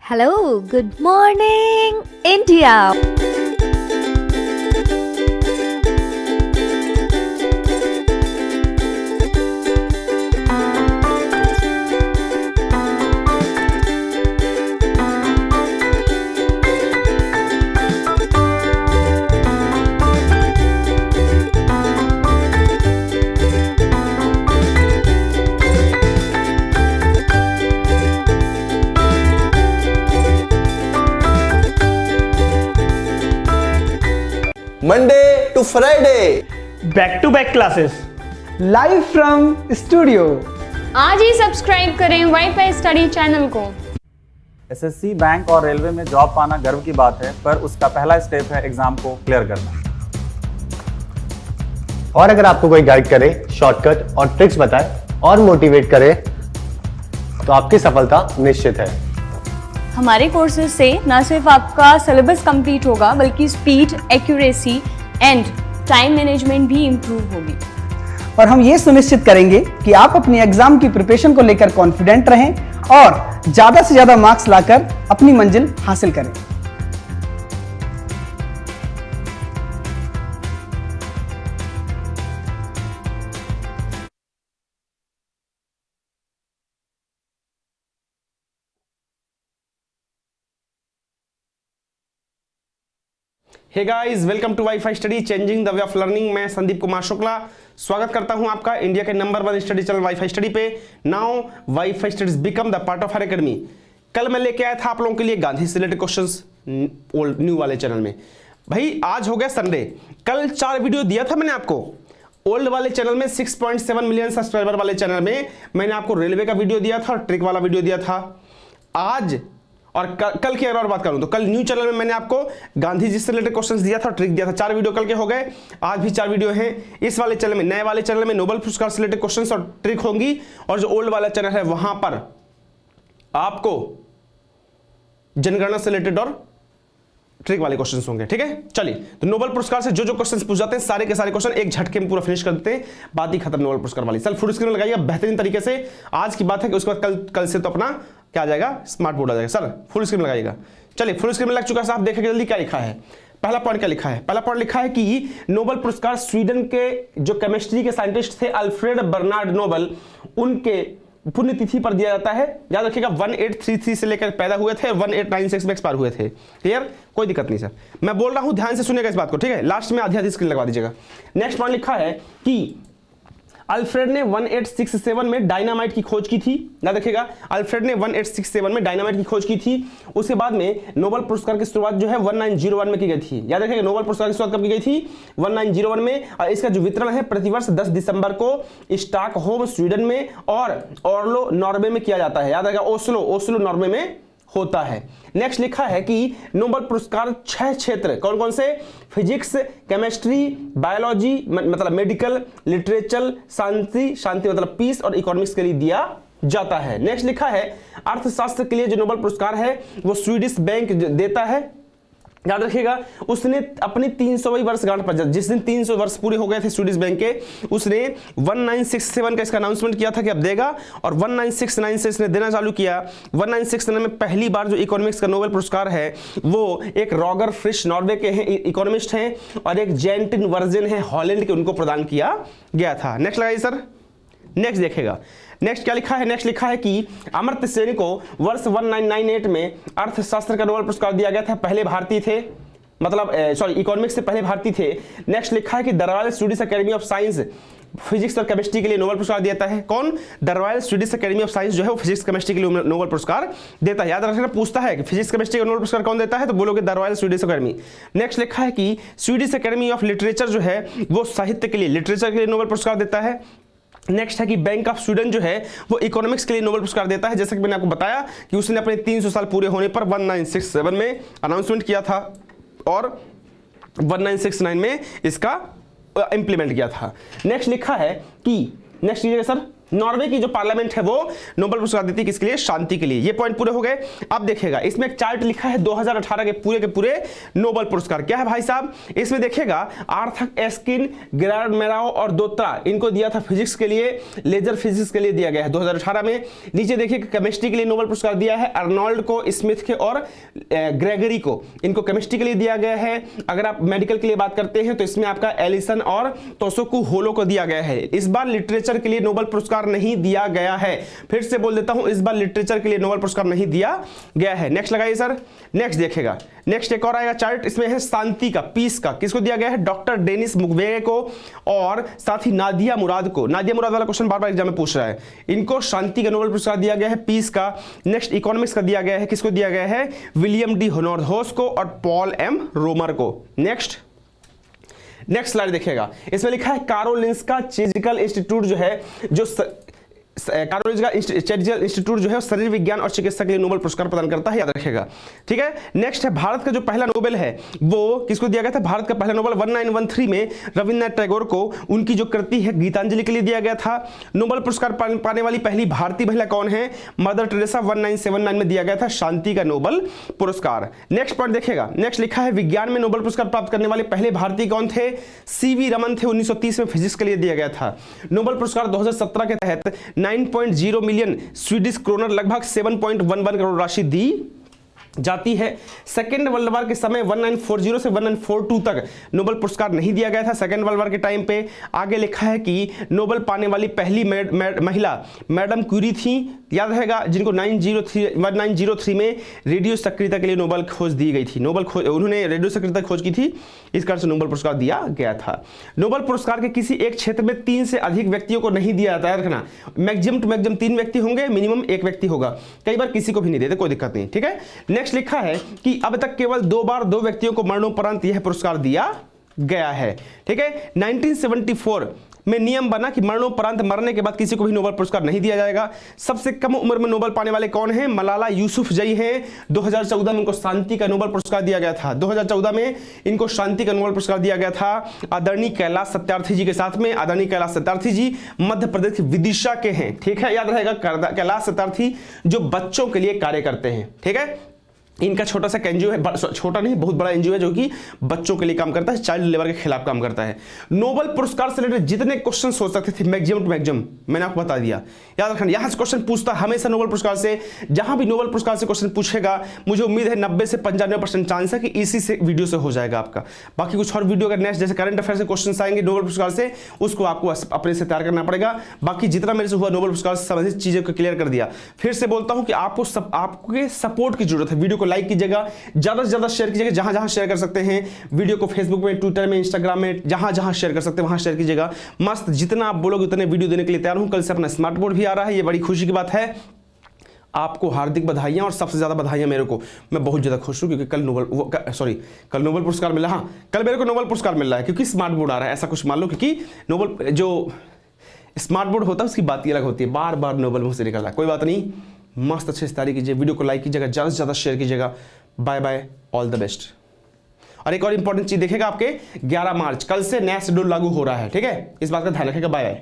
Hello, good morning, India. Monday to Friday, back to back classes live from studio. आज ही subscribe करें WiFi study channel को। SSC, bank और railway में job पाना गर्व की बात है, पर उसका पहला स्टेप है एग्जाम को क्लियर करना। और अगर आपको कोई गाइड करे, शॉर्टकट और ट्रिक्स बताए और मोटिवेट करे तो आपकी सफलता निश्चित है। हमारे कोर्सेज से न सिर्फ आपका सिलेबस कंप्लीट होगा बल्कि speed, accuracy and time management भी इम्प्रूव होगी। और हम ये सुनिश्चित करेंगे कि आप अपनी एग्जाम की प्रिपरेशन को लेकर कॉन्फिडेंट रहें और ज्यादा से ज्यादा मार्क्स लाकर अपनी मंजिल हासिल करें। Hey guys, welcome to WiFi study changing the way of learning. मैं संदीप कुमार शुक्ला स्वागत करता हूं आपका इंडिया के number 1 study channel WiFi study पे। Now WiFi studies become the part of our academy. कल मैं लेके आया था आप लोगों के लिए गांधी से रिलेटेड क्वेश्चंस ओल्ड न्यू वाले चैनल में। भाई आज हो गया संडे, कल 4 वीडियो दिया था मैंने आपको। ओल्ड वाले चैनल में 6.7 मिलियन सब्सक्राइबर वाले चैनल में मैंने आपको रेलवे का वीडियो दिया था और ट्रिक वाला वीडियो दिया था। आज और कल की अगर और बात करूं तो कल न्यू चैनल में मैंने आपको गांधी जी से रिलेटेड क्वेश्चंस दिया था, ट्रिक दिया था। 4 वीडियो कल के हो गए, आज भी 4 वीडियो हैं। इस वाले चैनल में, नए वाले चैनल में नोबेल पुरस्कार से रिलेटेड क्वेश्चंस और ट्रिक होंगी, और जो ओल्ड वाला चैनल है वहां पर आपको जनगणना से रिलेटेड और ट्रिक वाले क्वेश्चंस होंगे। ठीक है, चलिए तो नोबेल पुरस्कार से जो जो क्वेश्चंस पूछ जाते हैं सारे के सारे क्वेश्चन एक झटके में पूरा फिनिश कर देते हैं, बात ही खत्म नोबेल पुरस्कार वाली। चल फुल स्क्रीन लगाइए बेहतरीन तरीके से। आज की बात है कि उसके बाद कल से तो अपना क्या आ जाएगा, स्मार्ट बोर्ड आ जाएगा। सर फुल स्क्रीन लगाइएगा। चलिए फुल स्क्रीन में लग चुका है साहब, देखेंगे जल्दी क्या लिखा है। पहला पॉइंट क्या लिखा है? पहला पॉइंट लिखा है कि नोबेल पुरस्कार स्वीडन के जो केमिस्ट्री के साइंटिस्ट थे अल्फ्रेड बर्नार्ड नोबेल, उनके पुण्यतिथि पर दिया जाता है। याद रखिएगा 1833 से लेकर पैदा हुए थे, 1896 में एक्सपायर हुए थे। क्लियर, कोई दिक्कत नहीं सर, मैं बोल रहा हूं ध्यान से सुनिएगा इस बात को। ठीक है, लास्ट में आधी आधी स्क्रीन लगवा दीजिएगा। नेक्स्ट पॉइंट लिखा है कि अल्फ्रेड ने 1867 में डायनामाइट की खोज की थी। याद रखिएगा अल्फ्रेड ने 1867 में डायनामाइट की खोज की थी। उसके बाद में नोबेल पुरस्कार की शुरुआत जो है 1901 में की गई थी। याद रखिएगा नोबेल पुरस्कार की शुरुआत कब की गई थी? 1901 में। और इसका जो वितरण है प्रतिवर्ष 10 दिसंबर को स्टॉकहोम स्वीडन में और ओस्लो नॉर्वे में किया जाता है। याद रखिएगा ओस्लो नॉर्वे में होता है। नेक्स्ट लिखा है कि नोबेल पुरस्कार 6 क्षेत्र, कौन कौन से? फिजिक्स, केमिस्ट्री, बायोलॉजी मतलब मेडिकल, लिटरेचर, शांति मतलब पीस, और इकोनॉमिक्स के लिए दिया जाता है। नेक्स्ट लिखा है अर्थशास्त्र के लिए जो नोबेल पुरस्कार है वो स्वीडिश बैंक देता है। याद रखिएगा उसने अपनी 300वीं वर्षगांठ पर, जिस दिन 300 वर्ष पूरे हो गए थे स्वीडिश बैंक के, उसने 1967 का इसका अनाउंसमेंट किया था कि अब देगा, और 1969 से इसने देना चालू किया। 1969 में पहली बार जो इकोनॉमिक्स का नोबेल पुरस्कार है वो एक रॉगर फ्रिश नॉर्वे के हैं इकोनॉमिस्ट हैं, और एक जेंटिन वर्जन है हॉलैंड के, उनको प्रदान किया गया था। नेक्स्ट लगाइए सर। नेक्स्ट देखिएगा, नेक्स्ट क्या लिखा है? नेक्स्ट लिखा है कि अमर्त्य सेन को वर्ष 1998 में अर्थशास्त्र का नोबेल पुरस्कार दिया गया था। पहले भारतीय थे, मतलब सॉरी इकोनॉमिक्स से पहले भारतीय थे। नेक्स्ट लिखा है कि the royal Swedish academy of science physics और केमिस्ट्री के लिए नोबेल पुरस्कार देता है। कौन? The royal Swedish academy of science जो है वो फिजिक्स केमिस्ट्री के लिए नोबेल पुरस्कार देता है। याद रखना, पूछता है कि फिजिक्स केमिस्ट्री का नोबेल पुरस्कार कौन देता है, तो बोलोगे the royal Swedish academy. Next लिखा है कि स्वीडिश एकेडमी ऑफ लिटरेचर जो है वो साहित्य के लिए, लिटरेचर के लिए नोबेल पुरस्कार देता है। नेक्स्ट है कि बैंक ऑफ स्वीडन जो है वो इकोनॉमिक्स के लिए नोबेल पुरस्कार देता है। जैसा कि मैंने आपको बताया कि उसने अपने 300 साल पूरे होने पर 1967 में अनाउंसमेंट किया था और 1969 में इसका इंप्लीमेंट किया था। नेक्स्ट लिखा है कि नेक्स्ट लीजिएगा सर, नॉर्वे की जो पार्लियामेंट है वो नोबेल पुरस्कार देती है किसके लिए? शांति के लिए। ये पॉइंट पूरे हो गए। अब देखिएगा इसमें एक चार्ट लिखा है 2018 के पूरे नोबेल पुरस्कार। क्या है भाई साहब? इसमें देखिएगा आर्थर एस्किन, गेरार्ड मेराओ और दोत्रा, इनको दिया था फिजिक्स के लिए, लेजर फिजिक्स के लिए दिया गया है 2018 में। नीचे देखिए केमिस्ट्री के लिए नोबेल पुरस्कार दिया है अर्नोल्ड को, स्मिथ के और ग्रेगरी को, इनको केमिस्ट्री के लिए दिया गया है। अगर आप मेडिकल के लिए बात करते हैं तो इसमें आपका एलिसन और तोसोकू होलो को दिया गया है। इस बार लिटरेचर के लिए नोबेल पुरस्कार नहीं दिया गया है। फिर से बोल देता हूं, इस बार लिटरेचर के लिए नोबेल पुरस्कार नहीं दिया गया है। नेक्स्ट लगाइए सर। नेक्स्ट देखिएगा, नेक्स्ट एक और आएगा चार्ट, इसमें है शांति का, पीस का, किसको दिया गया है? डॉक्टर डेनिस मुक्वेगे को और साथ ही नादिया मुराद को। नादिया मुराद वाला क्वेश्चन बार बार एग्जाम में पूछ रहा है। इनको शांति का नोबेल पुरस्कार दिया गया है, पीस का। नेक्स्ट इकोनॉमिक्स का दिया गया है, किसको दिया गया है? विलियम डी नॉर्थहोस को और पॉल एम रोमर को। नेक्स्ट स्लाइड देखिएगा, इसमें लिखा है कारोलिंस्का सर्जिकल इंस्टीट्यूट जो है, जो कारोलिंस्का इंस्टीट्यूट जो है शरीर विज्ञान और चिकित्सा के लिए नोबेल पुरस्कार प्रदान करता है, याद रखिएगा। ठीक है। नेक्स्ट है भारत का जो पहला नोबेल है वो किसको दिया गया था? भारत का पहला नोबेल 1913 में रविन्द्रनाथ टैगोर को, उनकी जो कृति है गीतांजलि के लिए दिया गया था। नोबेल पुरस्कार पाने वाली पहली भारतीय महिला कौन है? मदर टेरेसा, 1979 में दिया गया था शांति का नोबेल पुरस्कार। नेक्स्ट पॉइंट देखिएगा, नेक्स्ट लिखा है विज्ञान में नोबेल पुरस्कार प्राप्त करने वाले पहले भारतीय कौन थे? सीवी रमन थे, 1930 में फिजिक्स के लिए दिया गया था। नोबेल पुरस्कार 2017 के तहत 9.0 मिलियन स्वीडिश क्रोनर, लगभग 7.11 करोड़ राशि दी जाती है। सेकेंड वर्ल्ड वॉर के समय 1940 से 1942 तक नोबेल पुरस्कार नहीं दिया गया था सेकेंड वर्ल्ड वॉर के टाइम पे। आगे लिखा है कि नोबेल पाने वाली पहली महिला मैडम क्यूरी थी, याद रहेगा, जिनको 1903 में रेडियो सक्रियता के लिए नोबेल खोज दी गई थी। उन्होंने रेडियो सक्रियता खोज की थी, इस कारण से नोबेल पुरस्कार दिया गया था। नोबेल पुरस्कार के किसी एक क्षेत्र में 3 से अधिक व्यक्तियों को नहीं दिया जाता है, रखना। मैक्सिमम टू मैक्सिमम 3 व्यक्ति होंगे, मिनिमम 1 व्यक्ति होगा। कई बार किसी को भी नहीं देते, कोई दिक्कत नहीं। ठीक है। नेक्स्ट लिखा है कि अब तक केवल 2 बार 2 व्यक्तियों को मरणोपरांत यह पुरस्कार दिया गया है। ठीक है। 1974 में नियम बना कि मरणोपरांत, मरने के बाद किसी को भी नोबेल पुरस्कार नहीं दिया जाएगा। सबसे कम उम्र में नोबेल पाने वाले कौन हैं? मलाला यूसुफजई हैं। 2014 में इनको शांति का नोबेल पुरस्कार दिया गया था। 2014 में इनको शांति का नोबेल पुरस्कार दिया गया था आदरणीय कैलाश सत्यार्थी जी के साथ में। आदरणीय कैलाश सत्यार्थी जी मध्य प्रदेश के विदिशा के हैं। ठीक है, याद रहेगा, कैलाश सत्यार्थी जो बच्चों के लिए कार्य करते हैं। ठीक है। इनका छोटा सा एनजीओ है, छोटा नहीं बहुत बड़ा एनजीओ है, जो कि बच्चों के लिए काम करता है, चाइल्ड लेबर के खिलाफ काम करता है। नोबेल पुरस्कार से रिलेटेड जितने क्वेश्चन सोच सकते थे मैक्सिमम टू मैक्सिमम मैंने आपको बता दिया। याद रखना, यहां से क्वेश्चन पूछता हमेशा नोबेल पुरस्कार से। जहां भी नोबेल पुरस्कार से क्वेश्चन पूछेगा, मुझे उम्मीद है 90 से 95% चांस है कि इसी से वीडियो से हो जाएगा आपका। बाकी कुछ और वीडियो अगर नेक्स्ट जैसे करंट अफेयर से क्वेश्चन आएंगे नोबेल पुरस्कार से, उसको आपको अपने से तैयार करना पड़ेगा। बाकी जितना मेरे से हुआ नोबेल पुरस्कार से संबंधित चीजें को क्लियर कर दिया। फिर से बोलता हूं कि आपके सपोर्ट की जरूरत है। वीडियो को लाइक कीजिएगा, ज्यादा से ज्यादा शेयर कीजिएगा, जहां जहां शेयर कर सकते हैं वीडियो को, फेसबुक में, ट्विटर में, इंस्टाग्राम में, जहां जहां शेयर कर सकते हैं वहां शेयर कीजिएगा। मस्त, जितना आप बोलोगे उतने वीडियो देने के लिए तैयार हूं। कल से अपना स्मार्ट बोर्ड भी आ रहा है, ये बड़ी खुशी की बात है। आपको हार्दिक बधाइयां और सबसे ज्यादा बधाइयां मेरे को। मैं बहुत ज्यादा खुश हूं क्योंकि कल नोबेल पुरस्कार मिला। हाँ, कल मेरे को नोबेल पुरस्कार मिल रहा है क्योंकि स्मार्ट बोर्ड आ रहा है, ऐसा कुछ मान लो। क्योंकि नोबेल जो स्मार्ट बोर्ड होता है उसकी बात ही अलग होती है, बार बार नोबेल मुंह से निकल रहा है। कोई बात नहीं, मस्त अच्छे से तैयारी कीजिए, वीडियो को लाइक कीजिएगा, ज्यादा से ज्यादा शेयर कीजिएगा। Bye bye, all the best. और एक और इंपॉर्टेंट चीज देखेगा, आपके 11 मार्च कल से नया शेड्यूल लागू हो रहा है। ठीक है, इस बात का ध्यान रखेगा। Bye bye.